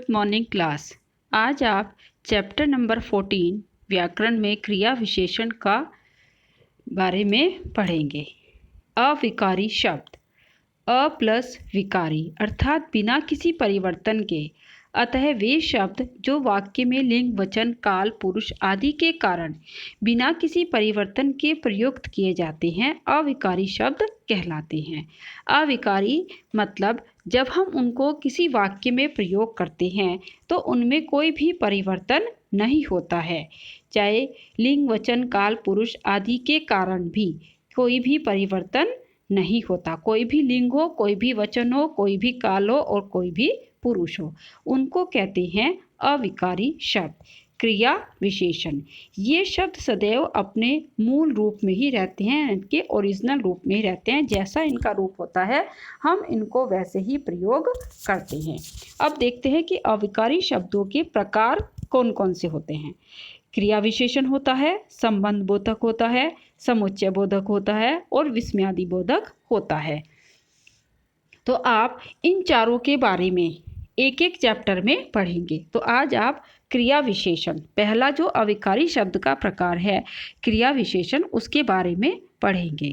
Good morning class. आज आप chapter number 14 व्याकरण में क्रिया विशेषण का बारे में पढ़ेंगे। अविकारी शब्द, अ प्लस विकारी अर्थात बिना किसी परिवर्तन के, अतः वे शब्द जो वाक्य में लिंग, वचन, काल, पुरुष आदि के कारण बिना किसी परिवर्तन के प्रयुक्त किए जाते हैं अविकारी शब्द कहलाते हैं। अविकारी मतलब जब हम उनको किसी वाक्य में प्रयोग करते हैं तो उनमें कोई भी परिवर्तन नहीं होता है, चाहे लिंग, वचन, काल, पुरुष आदि के कारण भी कोई भी परिवर्तन नहीं होता। कोई भी लिंग हो, कोई भी वचन हो, कोई भी काल हो और कोई भी पुरुष हो, उनको कहते हैं अविकारी शब्द। क्रिया विशेषण, ये शब्द सदैव अपने मूल रूप में ही रहते हैं, इनके ओरिजिनल रूप में ही रहते हैं। जैसा इनका रूप होता है हम इनको वैसे ही प्रयोग करते हैं। अब देखते हैं कि अविकारी शब्दों के प्रकार कौन कौन से होते हैं। क्रिया विशेषण होता है, संबंध बोधक होता है, समुच्चय बोधक होता है और विस्मयादि बोधक होता है। तो आप इन चारों के बारे में एक एक चैप्टर में पढ़ेंगे। तो आज आप क्रिया विशेषण, पहला जो अविकारी शब्द का प्रकार है क्रिया विशेषण, उसके बारे में पढ़ेंगे।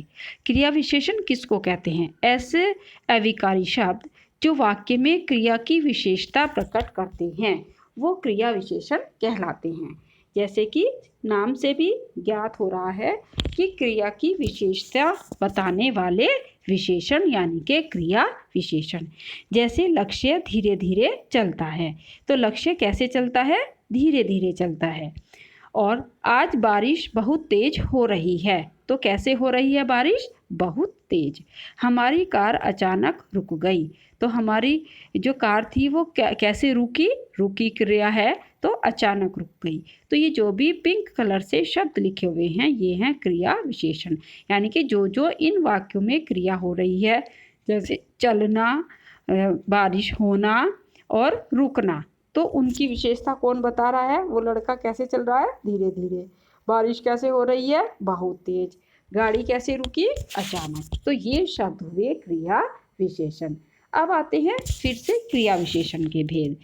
क्रिया विशेषण किसको कहते हैं? ऐसे अविकारी शब्द जो वाक्य में क्रिया की विशेषता प्रकट करते हैं वो क्रिया विशेषण कहलाते हैं। जैसे कि नाम से भी ज्ञात हो रहा है कि क्रिया की विशेषता बताने वाले विशेषण यानी कि क्रिया विशेषण। जैसे लक्ष्य धीरे धीरे चलता है, तो लक्ष्य कैसे चलता है? धीरे धीरे चलता है। और आज बारिश बहुत तेज हो रही है, तो कैसे हो रही है बारिश? बहुत तेज। हमारी कार अचानक रुक गई, तो हमारी जो कार थी वो कैसे रुकी? रुकी क्रिया है तो अचानक रुक गई। तो ये जो भी पिंक कलर से शब्द लिखे हुए हैं ये हैं क्रिया विशेषण, यानी कि जो जो इन वाक्यों में क्रिया हो रही है, जैसे चलना, बारिश होना और रुकना, तो उनकी विशेषता कौन बता रहा है? वो लड़का कैसे चल रहा है? धीरे धीरे। बारिश कैसे हो रही है? बहुत तेज। गाड़ी कैसे रुकी? अचानक। तो ये शब्द हुए क्रिया विशेषण। अब आते हैं फिर से क्रिया विशेषण के भेद।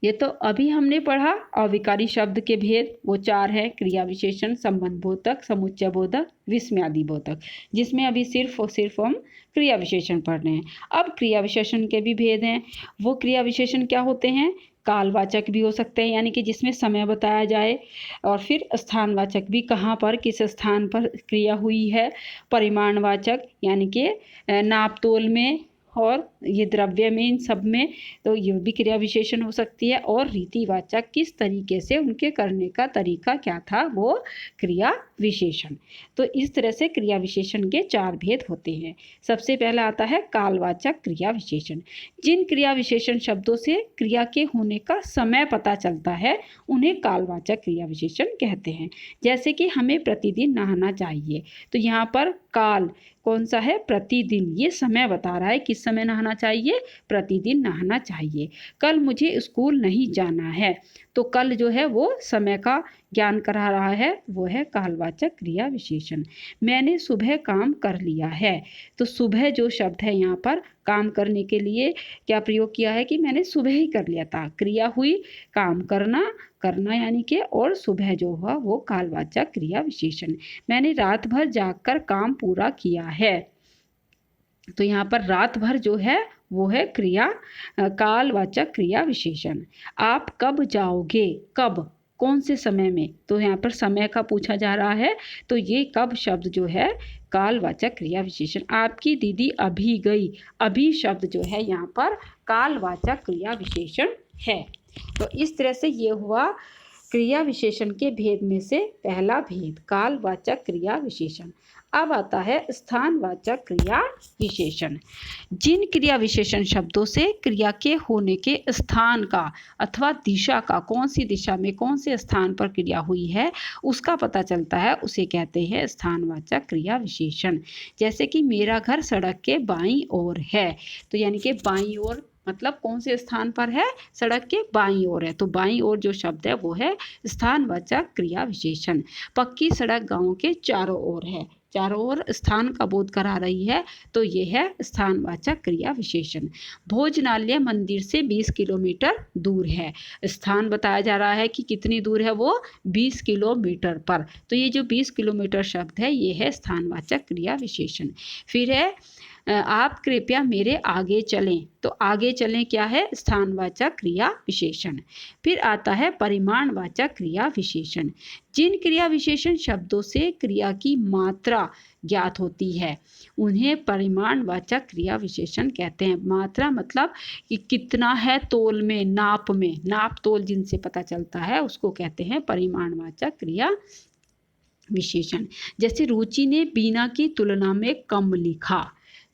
ये तो अभी हमने पढ़ा अविकारी शब्द के भेद, वो चार है: क्रिया विशेषण, संबंध बोधक, समुच्चय बोधक, विस्मयादि बोधक, जिसमें अभी सिर्फ और सिर्फ हम क्रिया विशेषण पढ़ रहे हैं। अब क्रिया विशेषण के भी भेद हैं। वो क्रिया विशेषण क्या होते हैं? कालवाचक भी हो सकते हैं, यानी कि जिसमें समय बताया जाए, और फिर स्थानवाचक भी, कहाँ पर किस स्थान पर क्रिया हुई है। परिमाणवाचक यानी कि नाप तोल में और ये द्रव्य में, इन सब में, तो ये भी क्रिया विशेषण हो सकती है। और रीतिवाचक, किस तरीके से उनके करने का तरीका क्या था, वो क्रिया विशेषण। तो इस तरह से क्रिया विशेषण के चार भेद होते हैं। सबसे पहला आता है कालवाचक क्रिया विशेषण। जिन क्रिया विशेषण शब्दों से क्रिया के होने का समय पता चलता है उन्हें कालवाचक क्रिया विशेषण कहते हैं। जैसे कि हमें प्रतिदिन नहाना चाहिए, तो यहाँ पर काल कौन सा है? प्रतिदिन। ये समय बता रहा है किस समय नहाना चाहिए? प्रतिदिन नहाना चाहिए। कल मुझे स्कूल नहीं जाना है, तो कल जो है वो समय का ज्ञान करा रहा है, वो है कालवाचक क्रिया विशेषण। मैंने सुबह काम कर लिया है, तो सुबह जो शब्द है यहाँ पर काम करने के लिए क्या प्रयोग किया है कि मैंने सुबह ही कर लिया था। क्रिया हुई काम करना, करना यानी कि, और सुबह जो हुआ वो कालवाचक क्रिया विशेषण। मैंने रात भर जागकर काम पूरा किया है, तो यहाँ पर रात भर जो है वो है क्रिया कालवाचक क्रिया विशेषण। आप कब जाओगे? कब, कौन से समय में? तो यहाँ पर समय का पूछा जा रहा है, तो ये कब शब्द जो है कालवाचक क्रिया विशेषण। आपकी दीदी अभी गई, अभी शब्द जो है यहाँ पर कालवाचक क्रिया विशेषण है। तो इस तरह से ये हुआ क्रिया विशेषण के भेद में से पहला भेद, कालवाचक क्रिया विशेषण। अब आता है स्थानवाचक क्रिया विशेषण। जिन क्रिया विशेषण शब्दों से क्रिया के होने के स्थान का अथवा दिशा का, कौन सी दिशा में कौन से स्थान पर क्रिया हुई है उसका पता चलता है, उसे कहते हैं स्थानवाचक क्रिया विशेषण। जैसे कि मेरा घर सड़क के बाईं ओर है, तो यानी कि बाईं ओर मतलब कौन से स्थान पर है? सड़क के बाईं ओर है, तो बाईं ओर जो शब्द है वो है स्थानवाचक क्रिया विशेषण। पक्की सड़क गांव के चारों ओर है, चारों ओर स्थान का बोध करा रही है, तो ये है स्थानवाचक क्रिया विशेषण। भोजनालय मंदिर से 20 किलोमीटर दूर है। स्थान बताया जा रहा है कि कितनी दूर है वो, 20 किलोमीटर पर। तो ये जो 20 किलोमीटर शब्द है ये है स्थानवाचक क्रिया विशेषण। फिर है आप कृपया मेरे आगे चलें। तो आगे चलें क्या है, स्थानवाचक क्रिया विशेषण। फिर आता है परिमाणवाचक क्रिया विशेषण। जिन क्रिया विशेषण शब्दों से क्रिया की मात्रा ज्ञात होती है उन्हें परिमाणवाचक क्रिया विशेषण कहते हैं। मात्रा मतलब कि कितना है, तोल में, नाप में, नाप तोल जिनसे पता चलता है उसको कहते हैं परिमाणवाचक क्रिया विशेषण। जैसे रुचि ने बीना की तुलना में कम लिखा,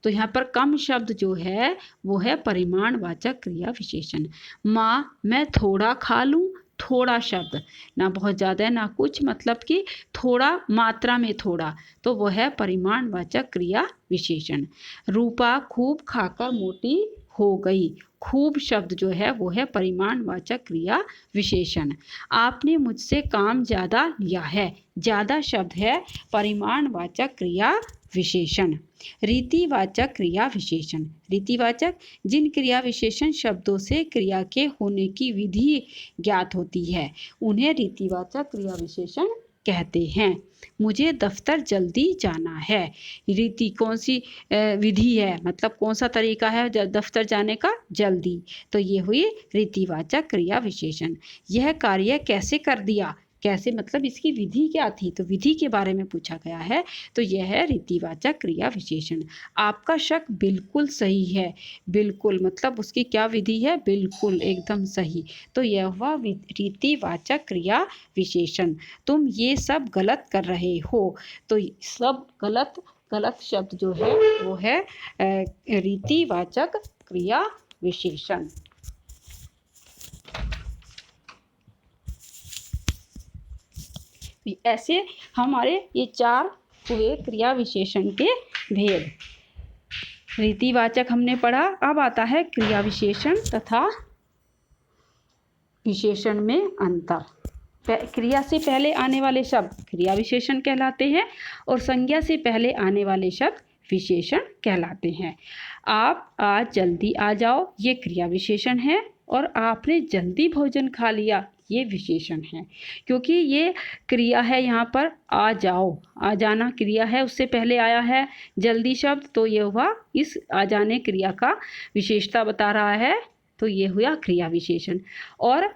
तो यहाँ पर कम शब्द जो है वो है परिमाणवाचक क्रिया विशेषण। माँ मैं थोड़ा खा लूँ, थोड़ा शब्द ना बहुत ज़्यादा है ना कुछ, मतलब कि थोड़ा, मात्रा में थोड़ा, तो वो है परिमाणवाचक क्रिया विशेषण। रूपा खूब खाकर मोटी हो गई, खूब शब्द जो है वो है परिमाणवाचक क्रिया विशेषण। आपने मुझसे काम ज़्यादा लिया है, ज़्यादा शब्द है परिमाणवाचक क्रिया विशेषण। रीतिवाचक क्रिया विशेषण। रीतिवाचक जिन क्रिया विशेषण शब्दों से क्रिया के होने की विधि ज्ञात होती है उन्हें रीतिवाचक क्रिया विशेषण कहते हैं। मुझे दफ्तर जल्दी जाना है। रीति कौन सी विधि है, मतलब कौन सा तरीका है दफ्तर जाने का, जल्दी। तो ये हुई रीतिवाचक क्रिया विशेषण। यह कार्य कैसे कर दिया, कैसे मतलब इसकी विधि क्या थी, तो विधि के बारे में पूछा गया है, तो यह है रीतिवाचक क्रिया विशेषण। आपका शक बिल्कुल सही है, बिल्कुल मतलब उसकी क्या विधि है, बिल्कुल एकदम सही, तो यह हुआ रीतिवाचक क्रिया विशेषण। तुम ये सब गलत कर रहे हो, तो सब गलत, गलत शब्द जो है वो है रीतिवाचक क्रिया विशेषण। ऐसे हमारे ये 4 हुए क्रिया विशेषण के भेद। रीतिवाचक हमने पढ़ा, अब आता है क्रिया विशेषण तथा विशेषण में अंतर। क्रिया से पहले आने वाले शब्द क्रिया विशेषण कहलाते हैं और संज्ञा से पहले आने वाले शब्द विशेषण कहलाते हैं। आप आज जल्दी आ जाओ, ये क्रिया विशेषण है, और आपने जल्दी भोजन खा लिया, ये विशेषण है। क्योंकि ये क्रिया है, यहाँ पर आ जाओ, आ जाना क्रिया है, उससे पहले आया है जल्दी शब्द, तो ये हुआ इस आ जाने क्रिया का विशेषता बता रहा है, तो ये हुआ क्रिया विशेषण। और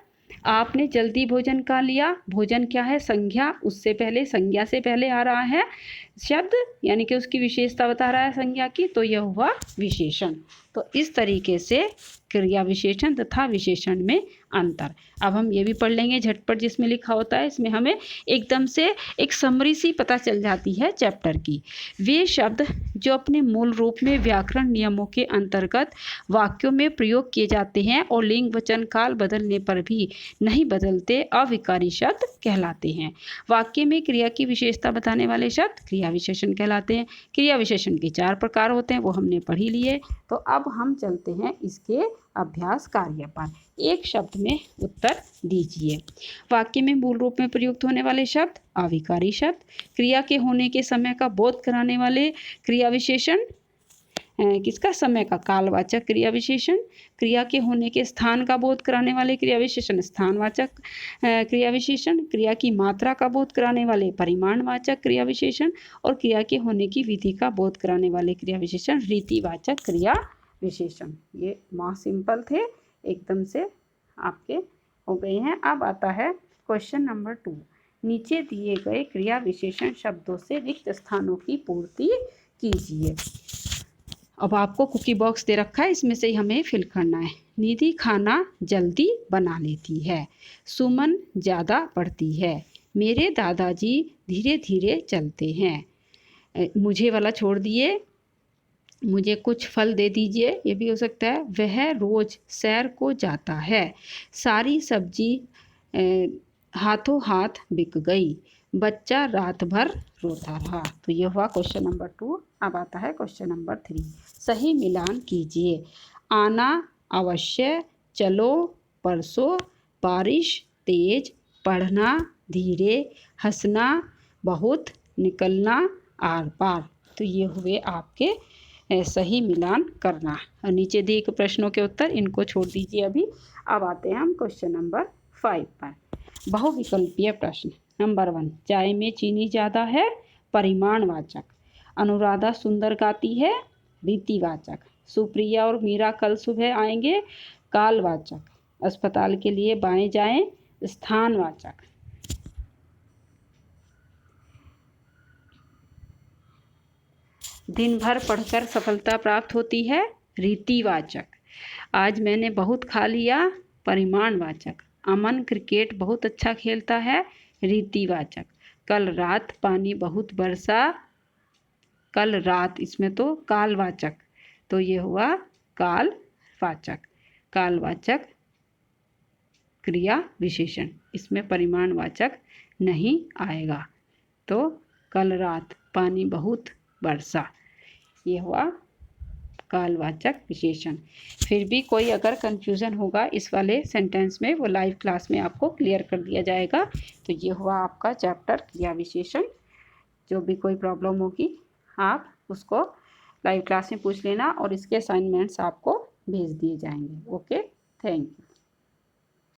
आपने जल्दी भोजन खा लिया, भोजन क्या है, संज्ञा, उससे पहले, संज्ञा से पहले आ रहा है शब्द, यानी कि उसकी विशेषता बता रहा है संज्ञा की, तो यह हुआ विशेषण। तो इस तरीके से क्रिया विशेषण तथा विशेषण में अंतर। अब हम ये भी पढ़ लेंगे झटपट, जिसमें लिखा होता है, इसमें हमें एकदम से एक समरी सी पता चल जाती है चैप्टर की। वे शब्द जो अपने मूल रूप में व्याकरण नियमों के अंतर्गत वाक्यों में प्रयोग किए जाते हैं और लिंग वचन काल बदलने पर भी नहीं बदलते, अविकारी शब्द कहलाते हैं। वाक्य में क्रिया की विशेषता बताने वाले शब्द क्रिया विशेषण कहलाते हैं। क्रिया विशेषण के 4 प्रकार होते हैं, वो हमने पढ़ ही लिए। तो अब हम चलते हैं इसके अभ्यास कार्य पर। एक शब्द में उत्तर दीजिए। वाक्य में मूल रूप में प्रयुक्त होने वाले शब्द अविकारी शब्द, क्रिया के होने के समय का बोध कराने वाले क्रिया विशेषण किसका, समय का, कालवाचक क्रिया विशेषण, क्रिया के होने के स्थान का बोध कराने वाले क्रिया विशेषण स्थानवाचक क्रिया विशेषण, क्रिया की मात्रा का बोध कराने वाले परिमाणवाचक क्रिया विशेषण, और क्रिया के होने की विधि का बोध कराने वाले क्रिया विशेषण रीतिवाचक क्रिया विशेषण। ये बहुत सिंपल थे, एकदम से आपके हो गए हैं। अब आता है क्वेश्चन नंबर 2। नीचे दिए गए क्रिया विशेषण शब्दों से रिक्त स्थानों की पूर्ति कीजिए। अब आपको कुकी बॉक्स दे रखा है, इसमें से ही हमें फिल करना है। निधि खाना जल्दी बना लेती है, सुमन ज़्यादा पढ़ती है, मेरे दादाजी धीरे धीरे चलते हैं, मुझे वाला छोड़ दिए, मुझे कुछ फल दे दीजिए, ये भी हो सकता है। वह रोज़ सैर को जाता है, सारी सब्जी हाथों हाथ बिक गई, बच्चा रात भर रोता रहा। तो ये हुआ क्वेश्चन नंबर 2। अब आता है क्वेश्चन नंबर 3। सही मिलान कीजिए। आना अवश्य, चलो परसों, बारिश तेज, पढ़ना धीरे, हंसना बहुत, निकलना आर पार। तो ये हुए आपके सही मिलान करना। और नीचे दिए गए प्रश्नों के उत्तर इनको छोड़ दीजिए अभी। अब आते हैं हम क्वेश्चन नंबर 5 पर। बहुविकल्पीय प्रश्न। नंबर 1, चाय में चीनी ज़्यादा है, परिमाणवाचक। अनुराधा सुंदर गाती है, रीतिवाचक। सुप्रिया और मीरा कल सुबह आएंगे, कालवाचक। अस्पताल के लिए बाएं जाएं, स्थानवाचक। दिन भर पढ़कर सफलता प्राप्त होती है, रीतिवाचक। आज मैंने बहुत खा लिया, परिमाणवाचक। अमन क्रिकेट बहुत अच्छा खेलता है, रीतिवाचक। कल रात पानी बहुत बरसा, कल रात, इसमें तो कालवाचक, तो ये हुआ कालवाचक। कालवाचक क्रिया विशेषण, इसमें परिमाणवाचक नहीं आएगा। तो कल रात पानी बहुत बरसा, ये हुआ कालवाचक विशेषण। फिर भी कोई अगर कन्फ्यूज़न होगा इस वाले सेंटेंस में, वो लाइव क्लास में आपको क्लियर कर दिया जाएगा। तो ये हुआ आपका चैप्टर क्रिया विशेषण। जो भी कोई प्रॉब्लम होगी आप उसको लाइव क्लास में पूछ लेना और इसके असाइनमेंट्स आपको भेज दिए जाएंगे। Okay, thank you.